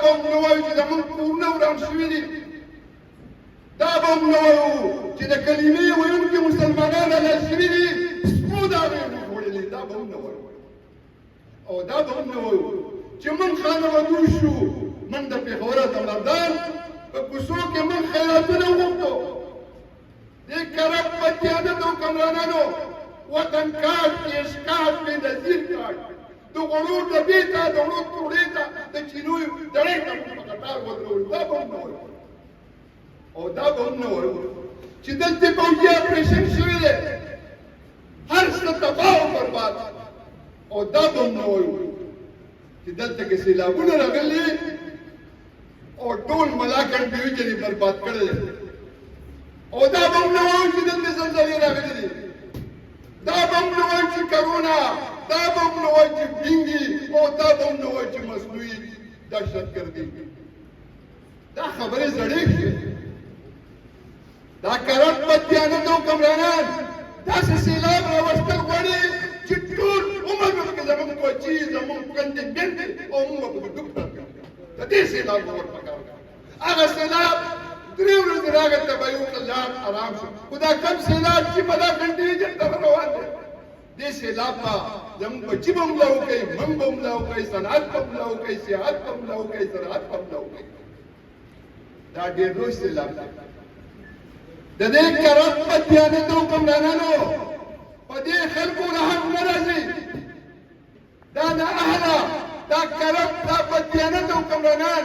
به هم نه وایو چې زموږ کورونه وران شوي دي، دا به هم نه وایو چې د کلمې ویونکي مسلمانان هلاک شوي دي، سپو د هغې وژغورلي، دا به هم نه وایو. او دا به هم نه وایو چې موږ خانه شو، موږ د پېښوره د مردان په کوڅو کې موږ خیراتونه وغوښتو. دې کرب بدیانت او کمرانانو وطن کاټ، کیش کاټ، بې نظیر کاټ، د غرور ډبې ته، د غرور توړې ته، د چینویو دړې ته په قطار ودرول، دا به هم نه وایو. او دا به هم نه وایو چې دلته پوځي اپریشن شوی دی، هر څه تباه او برباد. او دا به هم نه وایو چې دلته کې سیلابونه راغلي او ټول ملاکنډ ډویژن یې برباد کړی دی. او دا به هم نه وایو چې دلته زلزلې راغلي دي، دا به هم نه وایو چې کرونا، دا به هم نه وایو چې ډینګي، او دا به هم نه وایو چې مصنوعي دهشتګردي. دا خبرې زړې شوې. دا کرب بدیانت او کمرانان داسې سیلاب راوستل غواړي چې ټول عمر به پکې زموږ کوچي، زموږ خویندې میندې او موږ به پکې ډوب کړو. د دې سیلاب به ورپکار کړو. هغه سیلاب 3 ورځې راغی، تباهي وکړه، لاړ، ارام شو. خو دا کم سیلاب چې ملاکنډ ډویژن ته روان دی، دې سیلاب به زموږ بچي به ملا وکړي، موږ به ملا وکړي، صنعت به ملا وکړي، سیاحت به ملا وکړي، زراعت به ملا وکړي. دا ډېر لوی سیلاب دی. د دې کرب بدیانت او کمرانانو په دې خلکو رحم نه راځي. دا نااهله، دا کرب، دا بدیانت او کمرانان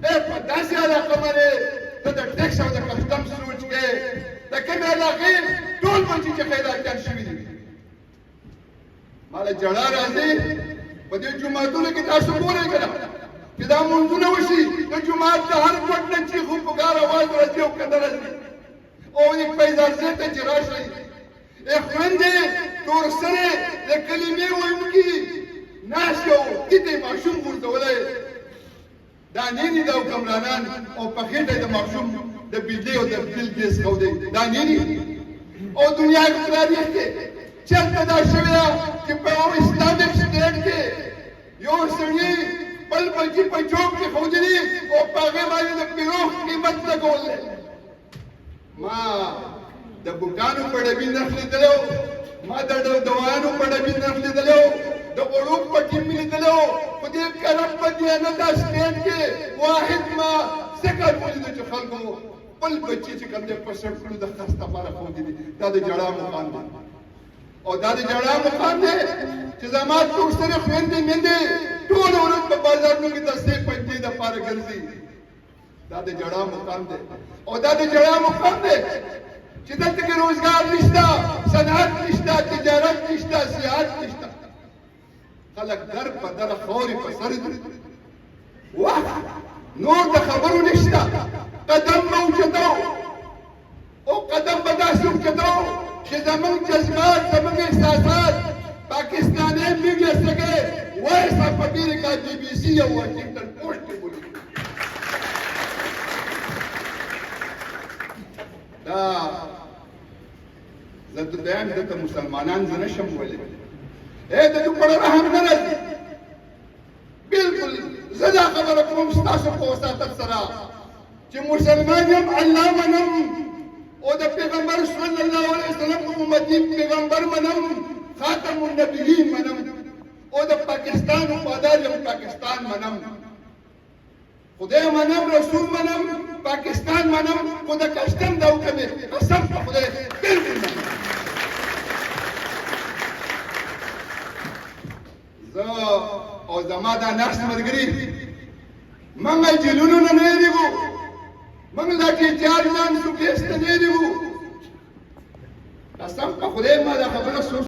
په داسې علاقه باندې ته د ټیکس او د کسټم سوچ کې د کومې علاقې ټول بچي چې خیراتیان شوي دي. ماله جړا راځي په دې جوماتونو کې. تاسو ګورئ که نه چې دا مونځونه وشي، د جومات د هر ګوټ نه چیخ و پکار اواز راځي او که نه راځي. او د پیدارځای ته چې راشئ، خویندې تور سرې د کلمې ویونکي ناست یو دې ماشوم غورځولی، دا نینې دا حکمرانان او په خېټه د ماشوم د بجلۍ او د تیل ګیس ښودی، دا نینې. او دنیا کې تاریخ کې چېرته دا شوې ده چې په یو اسلامک سټیټ کې یو سړي خپل بچي په چوک کې ښودلي او په هغې باندې د پیروخ قیمت لګولی. ما د بوټانو په ډبي نرخ لیدلی و، ما د دوایانو په ډبي نرخ لیدلی و، د غوړو په ټیم مې لیدلی و. په دې کرب بدیانت سټیټ کې واحد ما ځکه ولیدو چې خلکو خپل بچي چې کوم دی په سړکونو د خرڅ لپاره ښودلي. دا د ژړا مقام دی. او دا د ژړا مقام دی چې زما ټول سره خویندې میندې ټوله ورځ په بازارونو کې دستې پنجې دپاره ګرځي. دا د ژړا مقام دی. او دا د ژړا مقام دی چې دلته کې روزګار نشته، صنعت نشته، تجارت نشته، سیاحت نشته. خلک در په در خاورې په سر دي. واه، نور د خبرو نشته. قدم به اوچتو او قدم به داسې اوچتو چې زموږ جذبات، زموږ احساسات پاکستانی میډیا څخه وایس اف امریکا، BBC او واشنګټن پوسټ کې ولیکل. دا زه دویم دلته مسلمانان زه نشم ویلی. د دوی په رحم نه راځي. بلکل زه دا خبره کوم ستاسو په وساتت سره چې مسلمان یم، الله منم او د پیغمبر صلی الله علیه وسلم امتی پیغمبر منم، خاتم النبیین منم، او د پاکستان وفادار یم، پاکستان منم، خدای منم، رسول منم، پاکستان منم، خو د کسټم دا وکړې قسم په خدای بلکل منم. زه او زما دا ناست ملګري موږ جیلونو نه نه یېرېږو، موږ لاټھیچارج نه سوکیس ته نه یېرېږو. قسم په خدای ما دا خبره